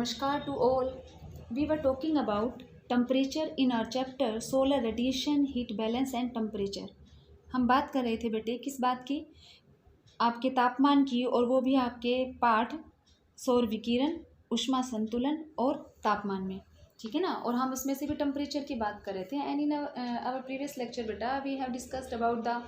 Namaskar to all. We were talking about temperature in our chapter solar radiation, heat balance and temperature. हम बात कर रहे थे बेटे किस बात की, आपके तापमान की, और वो भी आपके पाठ सौर विकिरण, ऊष्मा संतुलन और तापमान में, ठीक है ना। और हम उसमें से भी टेम्परेचर की बात कर रहे थे। And in our previous lecture बेटा we have discussed about the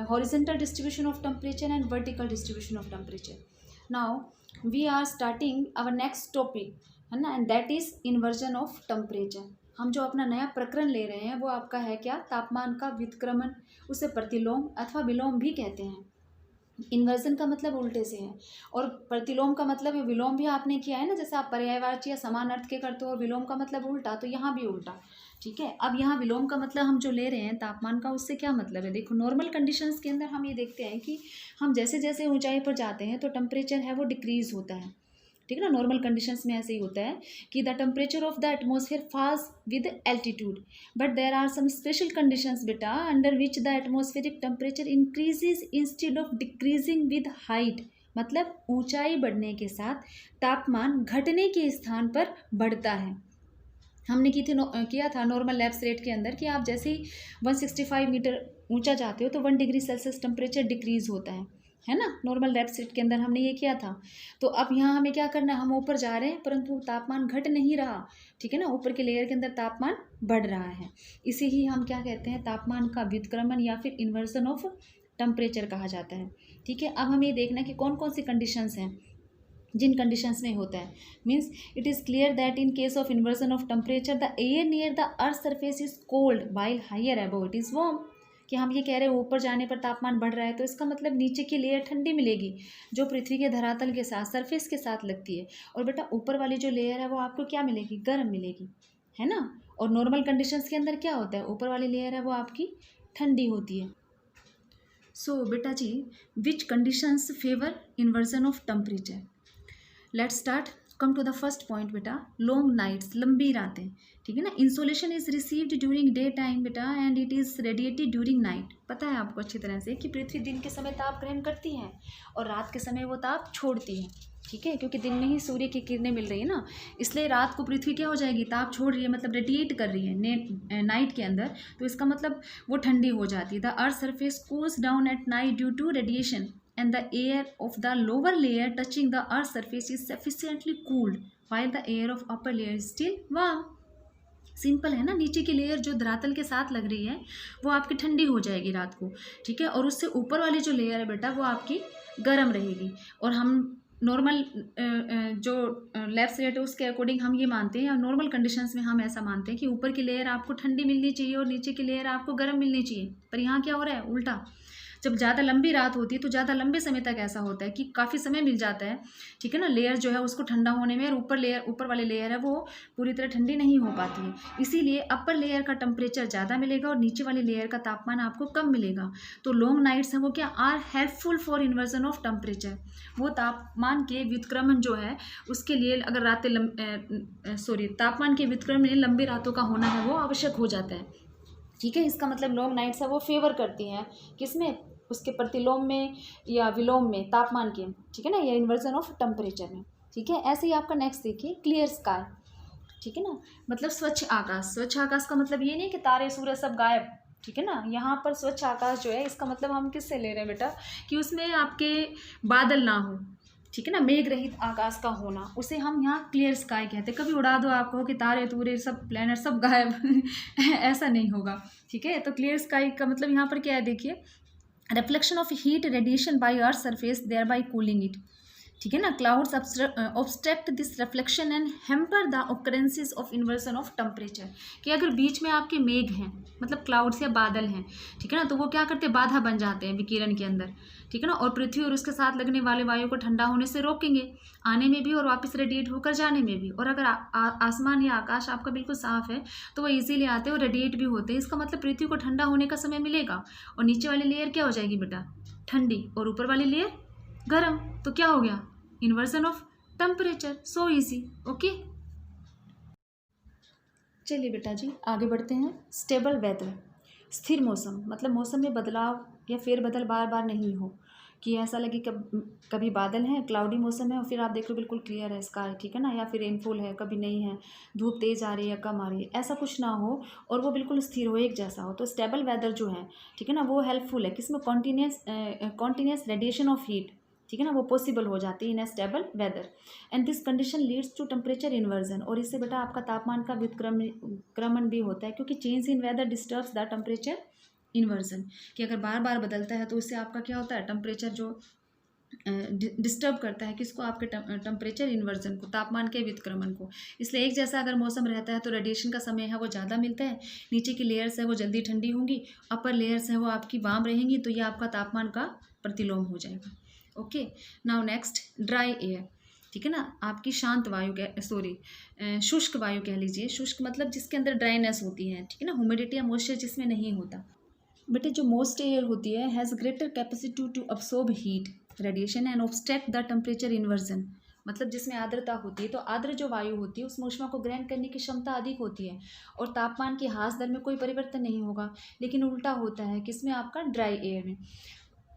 horizontal distribution of temperature and vertical distribution of temperature. Now we are starting our next topic, है ना, and that is inversion of temperature. हम जो अपना नया प्रकरण ले रहे हैं वो आपका है क्या, तापमान का व्युत्क्रमण, उसे प्रतिलोम अथवा विलोम भी कहते हैं. इन्वर्जन का मतलब उल्टे से है, और प्रतिलोम का मतलब विलोम भी आपने किया है ना, जैसे आप पर्यायवाची या समान अर्थ के करते हो, और विलोम का मतलब उल्टा, तो यहाँ भी उल्टा, ठीक है. अब यहाँ विलोम का मतलब हम जो ले रहे हैं तापमान का, उससे क्या मतलब है. देखो नॉर्मल कंडीशंस के अंदर हम ये देखते हैं कि हम जैसे जैसे ऊंचाई पर जाते हैं तो टेम्परेचर है वो डिक्रीज होता है, ठीक है ना. नॉर्मल कंडीशंस में ऐसे ही होता है कि the temperature of the atmosphere falls with altitude, but there are some special conditions बेटा under which the atmospheric temperature increases instead of decreasing with height. मतलब ऊंचाई बढ़ने के साथ तापमान घटने के स्थान पर बढ़ता है. हमने किया था नॉर्मल लैब्स रेट के अंदर कि आप जैसे ही 165 मीटर ऊंचा जाते हो तो 1 डिग्री सेल्सियस टेम्परेचर डिक्रीज होता है ना. नॉर्मल लैब्स रेट के अंदर हमने ये किया था. तो अब यहाँ हमें क्या करना है, हम ऊपर जा रहे हैं परंतु तापमान घट नहीं रहा, ठीक है ना. ऊपर के लेयर के अंदर तापमान बढ़ रहा है. इसे ही हम क्या कहते हैं, तापमान का व्युत्क्रमण या फिर इन्वर्जन ऑफ टेम्परेचर कहा जाता है, ठीक है. अब हमें ये देखना है कि कौन कौन सी कंडीशंस हैं जिन कंडीशंस में होता है. Means it is clear that in case of inversion of temperature the air near the earth surface is cold while higher above it is warm. कि हम ये कह रहे हैं ऊपर जाने पर तापमान बढ़ रहा है, तो इसका मतलब नीचे की लेयर ठंडी मिलेगी जो पृथ्वी के धरातल के साथ सरफेस के साथ लगती है, और बेटा ऊपर वाली जो लेयर है वो आपको क्या मिलेगी, गर्म मिलेगी, है ना. और नॉर्मल कंडीशंस के अंदर क्या होता है, ऊपर वाली लेयर है वो आपकी ठंडी होती है. सो बेटा जी, which conditions favour inversion of temperature. Let's start. Come to the first point बेटा, लॉन्ग नाइट्स, लंबी रातें, ठीक है ना. Insolation is received during day time बेटा and it is radiated during night. पता है आपको अच्छी तरह से कि पृथ्वी दिन के समय ताप ग्रहण करती है और रात के समय वो ताप छोड़ती है, ठीक है. क्योंकि दिन में ही सूर्य की किरणें मिल रही है ना, इसलिए रात को पृथ्वी क्या हो जाएगी, ताप छोड़ रही है, मतलब रेडिएट कर रही है नाइट के अंदर, तो इसका मतलब वो ठंडी हो जाती है. The earth surface cools down at night due to radiation and the air of the lower layer touching the earth's surface is sufficiently cooled while the air of upper layer is still warm. Simple है ना. नीचे की layer जो धरातल के साथ लग रही है वो आपकी ठंडी हो जाएगी रात को, ठीक है, और उससे ऊपर वाली जो लेयर है बेटा वो आपकी गर्म रहेगी. और हम नॉर्मल जो लैब्स रेट है उसके अकॉर्डिंग हम ये मानते हैं, या नॉर्मल कंडीशंस में हम ऐसा मानते हैं कि ऊपर की लेयर आपको ठंडी मिलनी चाहिए और नीचे की लेयर आपको गर्म मिलनी चाहिए. पर यहाँ क्या हो रहा है, उल्टा. जब ज़्यादा लंबी रात होती है तो ज़्यादा लंबे समय तक ऐसा होता है कि काफ़ी समय मिल जाता है, ठीक है ना, लेयर जो है उसको ठंडा होने में, और ऊपर वाली लेयर है वो पूरी तरह ठंडी नहीं हो पाती है. इसीलिए अपर लेयर का टेम्परेचर ज़्यादा मिलेगा और नीचे वाली लेयर का तापमान आपको कम मिलेगा. तो लॉन्ग नाइट्स हैं वो क्या, are helpful for inversion of temperature. वो तापमान के व्युत्क्रमण जो है उसके लिए, अगर तापमान के व्युत्क्रमण में लंबी रातों का होना है वो आवश्यक हो जाता है, ठीक है. इसका मतलब लॉन्ग नाइट्स है वो फेवर करती हैं किसमें, उसके प्रतिलोम में या विलोम में, तापमान के, ठीक है ना, या इन्वर्जन ऑफ टेम्परेचर में, ठीक है. ऐसे ही आपका नेक्स्ट देखिए, क्लियर स्काई, ठीक है ना, मतलब स्वच्छ आकाश. स्वच्छ आकाश का मतलब ये नहीं कि तारे सूरज सब गायब, ठीक है ना. यहाँ पर स्वच्छ आकाश जो है इसका मतलब हम किससे ले रहे हैं बेटा, कि उसमें आपके बादल ना हो, ठीक है ना, मेघ रहित आकाश का होना, उसे हम यहाँ क्लियर स्काई कहते हैं. कभी उड़ा दो आपको कि तारे तूरे सब प्लैनेट सब गायब ऐसा नहीं होगा, ठीक है. तो क्लियर स्काई का मतलब यहाँ पर क्या है, देखिए, reflection of heat radiation by earth surface there by cooling it, ठीक है ना. Clouds obstruct this reflection and hamper the occurrences of inversion of temperature. कि अगर बीच में आपके मेघ हैं, मतलब क्लाउड्स या बादल हैं, ठीक है ना, तो वो क्या करते हैं, बाधा बन जाते हैं विकिरण के अंदर, ठीक है ना, और पृथ्वी और उसके साथ लगने वाले वायु को ठंडा होने से रोकेंगे, आने में भी और वापस रेडिएट होकर जाने में भी. और अगर आसमान या आकाश आपका बिल्कुल साफ है तो वो इजीली आते हैं और रेडिएट भी होते हैं. इसका मतलब पृथ्वी को ठंडा होने का समय मिलेगा, और नीचे वाली लेयर क्या हो जाएगी बेटा, ठंडी, और ऊपर वाली लेयर गर्म. तो क्या हो गया, inversion of temperature. So easy. Okay, चलिए बेटा जी आगे बढ़ते हैं. स्टेबल वेदर, स्थिर मौसम, मतलब मौसम में बदलाव या फेरबदल बार बार नहीं हो, कि ऐसा लगे कभी बादल है, क्लाउडी मौसम है और फिर आप देख लो बिल्कुल क्लियर है स्काई, ठीक है ना, या फिर रेनफॉल है, कभी नहीं है, धूप तेज़ आ रही है, कम आ रही है, ऐसा कुछ ना हो और वो बिल्कुल स्थिर हो, एक जैसा हो। तो स्टेबल वेदर जो है, ठीक है ना, वो हेल्पफुल है किसमें, कॉन्टीन्यूस रेडिएशन ऑफ हीट, ठीक है ना, वो पॉसिबल हो जाती है in a stable weather. And this condition leads to temperature inversion, और इससे बेटा आपका तापमान का व्युत्क्रमण भी होता है, क्योंकि change in weather disturbs the temperature inversion, कि अगर बार बार बदलता है तो इससे आपका क्या होता है, टेम्परेचर जो डिस्टर्ब करता है किसको, आपके टेम्परेचर इन्वर्जन को, तापमान के व्युत्क्रमण को। इसलिए एक जैसा अगर मौसम रहता है तो रेडिएशन का समय है वो ज़्यादा मिलता है, नीचे की लेयर्स है वो जल्दी ठंडी होंगी, अपर लेयर्स है वो आपकी वार्म रहेंगी, तो ये आपका तापमान का प्रतिलोम हो जाएगा। Okay, now next dry air, ठीक है ना, आपकी शांत वायु शुष्क वायु कह लीजिए। शुष्क मतलब जिसके अंदर ड्राइनेस होती है, ठीक है ना, ह्यूमिडिटी या मॉइस्चर जिसमें नहीं होता। बेटे जो मोस्ट एयर होती है has greater capacity to absorb heat radiation and obstruct the temperature inversion, मतलब जिसमें आर्द्रता होती है, तो आर्द्र जो वायु होती है उसमें ऊष्मा को ग्रहण करने की क्षमता अधिक होती है और तापमान की ह्रास दर में कोई परिवर्तन नहीं होगा। लेकिन उल्टा होता है किसमें, आपका ड्राई एयर में।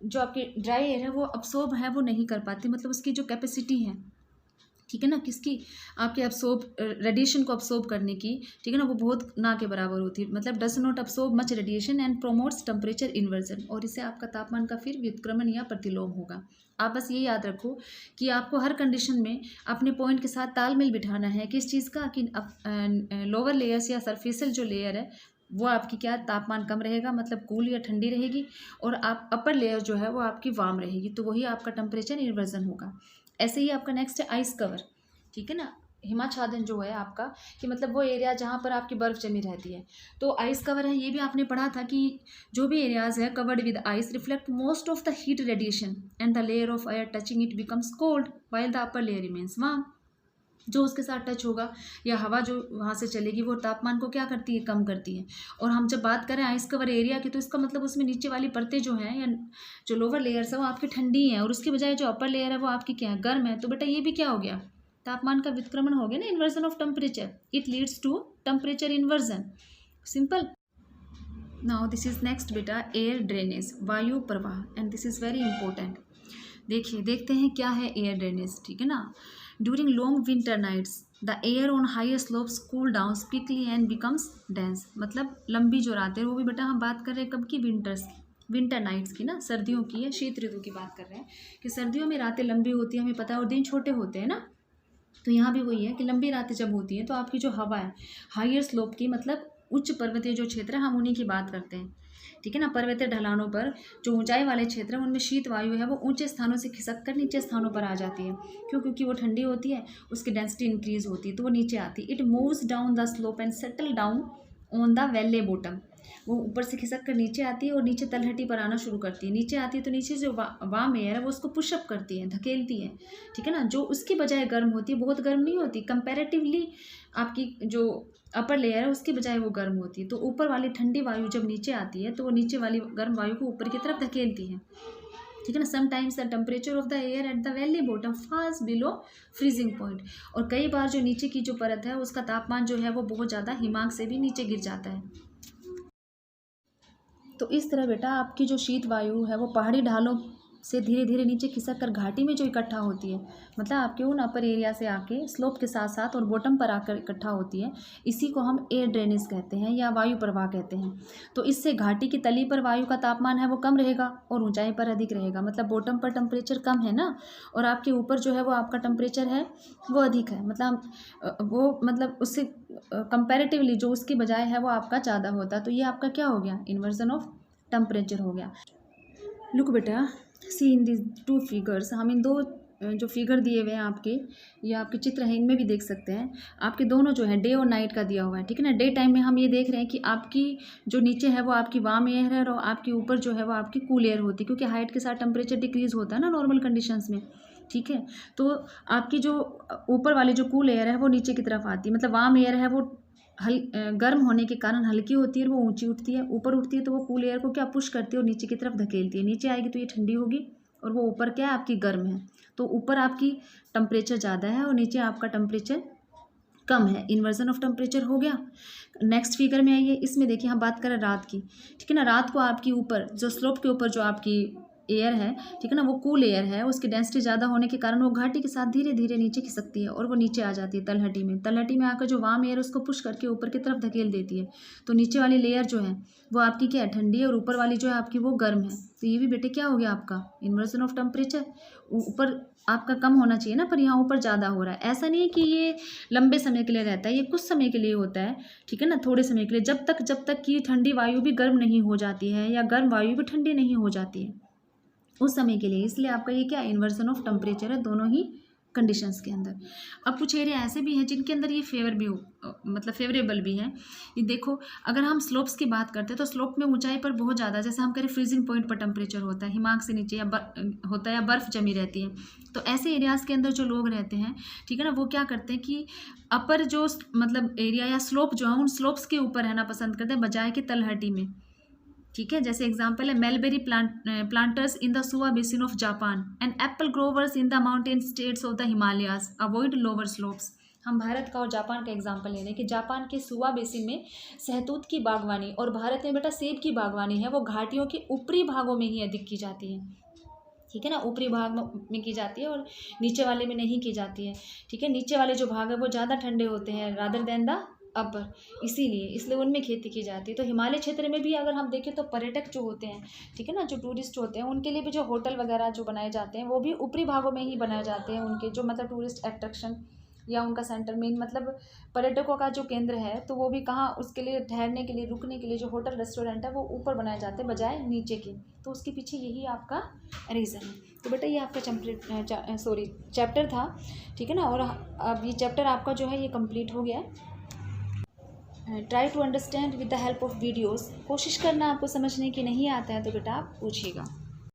जो आपकी ड्राई एयर है वो अब्सॉर्ब है वो नहीं कर पाती, मतलब उसकी जो कैपेसिटी है, ठीक है ना, किसकी, आपके अब्सॉर्ब रेडिएशन को अब्सॉर्ब करने की, ठीक है ना, वो बहुत ना के बराबर होती है, मतलब does not absorb much radiation and promotes temperature inversion, और इससे आपका तापमान का फिर व्युत्क्रमण या प्रतिलोम होगा। आप बस ये याद रखो कि आपको हर कंडीशन में अपने पॉइंट के साथ तालमेल बिठाना है, किस चीज़ का, कि लोअर लेयर्स या सरफेसल जो लेयर है वो आपकी क्या, तापमान कम रहेगा, मतलब कूल या ठंडी रहेगी, और आप अपर लेयर जो है वो आपकी वार्म रहेगी, तो वही आपका टेम्परेचर इन्वर्जन होगा। ऐसे ही आपका नेक्स्ट है आइस कवर, ठीक है ना, हिमाच्छादन जो है आपका, कि मतलब वो एरिया जहाँ पर आपकी बर्फ़ जमी रहती है, तो आइस कवर है। ये भी आपने पढ़ा था कि जो भी एरियाज है covered with ice reflect most of the heat radiation and the layer of air touching it becomes cold while the upper layer remains warm. जो उसके साथ टच होगा या हवा जो वहाँ से चलेगी वो तापमान को क्या करती है, कम करती है। और हम जब बात करें आइस कवर एरिया की, तो इसका मतलब उसमें नीचे वाली परतें जो हैं या जो लोअर लेयर्स है वो आपकी ठंडी हैं, और उसके बजाय जो अपर लेयर है वो आपकी क्या है, गर्म है। तो बेटा ये भी क्या हो गया, तापमान का व्युत्क्रमण हो गया ना, inversion of temperature, it leads to temperature inversion, simple. Now this is next बेटा एयर ड्रेनेज, वायु प्रवाह, and this is very important. देखिए देखते हैं क्या है एयर ड्रेनेज, ठीक है ना। During long winter nights the air on higher slopes cool down quickly and becomes dense, मतलब लंबी जो रातें, वो भी बेटा हम बात कर रहे हैं कब की, विंटर्स की, विंटर नाइट्स की ना, सर्दियों की है, शीत ऋतु की बात कर रहे हैं कि सर्दियों में रातें लंबी होती है, हमें पता है, और दिन छोटे होते हैं ना। तो यहाँ भी वही है कि लंबी रातें जब होती हैं तो आपकी जो हवा है हायर स्लोप की, मतलब उच्च पर्वतीय जो क्षेत्र है हम उन्हीं की बात करते हैं, ठीक है ना। पर्वतीय ढलानों पर जो ऊंचाई वाले क्षेत्र हैं उनमें शीत वायु है वो ऊंचे स्थानों से खिसक कर नीचे स्थानों पर आ जाती है। क्यों, क्योंकि वो ठंडी होती है, उसकी डेंसिटी इंक्रीज होती है, तो वो नीचे आती है। It moves down the slope and settle down on the valley bottom, वो ऊपर से खिसक कर नीचे आती है और नीचे तलहटी पर आना शुरू करती है। नीचे आती है तो नीचे जो वाम एयर है वो उसको पुशअप करती है, धकेलती है, ठीक है ना। जो उसकी बजाय गर्म होती है, बहुत गर्म नहीं होती कंपैरेटिवली, आपकी जो अपर लेयर है उसकी बजाय वो गर्म होती है। तो ऊपर वाली ठंडी वायु जब नीचे आती है तो वो नीचे वाली गर्म वायु को ऊपर की तरफ धकेलती है, ठीक है ना। Sometimes the temperature of the air at the valley bottom false below freezing point, और कई बार जो नीचे की जो परत है उसका तापमान जो है वो बहुत ज़्यादा हिमांक से भी नीचे गिर जाता है। तो इस तरह बेटा आपकी जो शीत वायु है वो पहाड़ी ढालों से धीरे धीरे नीचे खिसक कर घाटी में जो इकट्ठा होती है, मतलब आपके उन अपर एरिया से आके स्लोप के साथ साथ और बॉटम पर आकर इकट्ठा होती है, इसी को हम एयर ड्रेनेज कहते हैं या वायु प्रवाह कहते हैं। तो इससे घाटी की तली पर वायु का तापमान है वो कम रहेगा और ऊंचाई पर अधिक रहेगा, मतलब बॉटम पर टेम्परेचर कम है ना, और आपके ऊपर जो है वो आपका टेम्परेचर है वो अधिक है, मतलब उससे कंपैरेटिवली जो उसकी बजाय है वो आपका ज़्यादा होता है। तो ये आपका क्या हो गया, इन्वर्जन ऑफ टेम्परेचर हो गया। लुक बेटा, सी इन दिस टू फिगर्स, हम इन दो जो फिगर दिए हुए हैं आपके, ये आपके चित्र हैं, इनमें भी देख सकते हैं। आपके दोनों जो है डे और नाइट का दिया हुआ है, ठीक है ना। डे टाइम में हम ये देख रहे हैं कि आपकी जो नीचे है वो आपकी वार्म एयर है और आपके ऊपर जो है वो आपकी कूल एयर होती है, क्योंकि हाइट के साथ टेम्परेचर डिक्रीज होता है ना नॉर्मल कंडीशंस में, ठीक है। तो आपकी जो ऊपर वाली जो कूल एयर है वो नीचे की तरफ आती है, मतलब वार्म एयर है वो गर्म होने के कारण हल्की होती है और वो ऊंची उठती है, ऊपर उठती है तो वो कूल एयर को क्या पुश करती है और नीचे की तरफ धकेलती है। नीचे आएगी तो ये ठंडी होगी और वो ऊपर क्या है आपकी गर्म है, तो ऊपर आपकी टेम्परेचर ज़्यादा है और नीचे आपका टेम्परेचर कम है। इन्वर्जन ऑफ टेम्परेचर हो गया। नेक्स्ट फिगर में आइए, इसमें देखिए हम बात करें रात की, ठीक है ना। रात को आपकी ऊपर जो स्लोप के ऊपर जो आपकी एयर है, ठीक है ना, वो कूल एयर है, उसकी डेंसिटी ज़्यादा होने के कारण वो घाटी के साथ धीरे धीरे नीचे खिसकती है और वो नीचे आ जाती है तलहटी में। तलहटी में आकर जो वार्म एयर उसको पुश करके ऊपर की तरफ धकेल देती है। तो नीचे वाली लेयर जो है वो आपकी क्या है, ठंडी है, और ऊपर वाली जो है आपकी वो गर्म है। तो ये भी बेटे क्या हो गया आपका इन्वर्जन ऑफ टेम्परेचर। ऊपर आपका कम होना चाहिए ना, पर यहाँ ऊपर ज़्यादा हो रहा है। ऐसा नहीं है कि ये लंबे समय के लिए रहता है, ये कुछ समय के लिए होता है, ठीक है ना, थोड़े समय के लिए, जब तक कि ठंडी वायु भी गर्म नहीं हो जाती है या गर्म वायु भी ठंडी नहीं हो जाती है, उस समय के लिए। इसलिए आपका ये क्या इन्वर्जन ऑफ टेम्परेचर है दोनों ही कंडीशंस के अंदर। अब कुछ एरिया ऐसे भी हैं जिनके अंदर ये मतलब फेवरेबल भी है। ये देखो, अगर हम स्लोप्स की बात करते हैं तो स्लोप में ऊंचाई पर बहुत ज़्यादा, जैसे हम कह रहे फ्रीजिंग पॉइंट पर टेम्परेचर होता है, हिमांक से नीचे होता है या बर्फ़ जमी रहती है। तो ऐसे एरियाज़ के अंदर जो लोग रहते हैं, ठीक है ना, वो क्या करते हैं कि अपर जो मतलब एरिया या स्लोप जो है उन स्लोप्स के ऊपर रहना पसंद करते हैं बजाय कि तलहटी में, ठीक है। जैसे एग्जांपल है mulberry planters in the Sua basin of Japan and Apple growers in the mountain states of the Himalayas avoid lower slopes. हम भारत का और जापान का एग्जांपल ले रहे हैं कि जापान के सुआ बेसिन में सहतूत की बागवानी और भारत में बेटा सेब की बागवानी है, वो घाटियों के ऊपरी भागों में ही अधिक की जाती है, ठीक है ना, ऊपरी भाग में की जाती है और नीचे वाले में नहीं की जाती है, ठीक है। नीचे वाले जो भाग है वो ज़्यादा ठंडे होते हैं रादर देन द अपर, इसलिए उनमें खेती की जाती है। तो हिमालय क्षेत्र में भी अगर हम देखें तो पर्यटक जो होते हैं, ठीक है ना, जो टूरिस्ट होते हैं, उनके लिए भी जो होटल वगैरह जो बनाए जाते हैं वो भी ऊपरी भागों में ही बनाए जाते हैं। उनके जो मतलब टूरिस्ट अट्रैक्शन या उनका सेंटर मेन मतलब पर्यटकों का जो केंद्र है, तो वो भी कहाँ उसके लिए ठहरने के लिए, रुकने के लिए जो होटल रेस्टोरेंट है वो ऊपर बनाए जाते हैं बजाय नीचे के। तो उसके पीछे यही आपका रीज़न है। तो बेटा ये आपका चैप्टर था, ठीक है ना, और अब ये चैप्टर आपका जो है ये कंप्लीट हो गया है। Try to understand with the help of videos. कोशिश करना, आपको समझने की नहीं आता है तो बेटा आप पूछिएगा।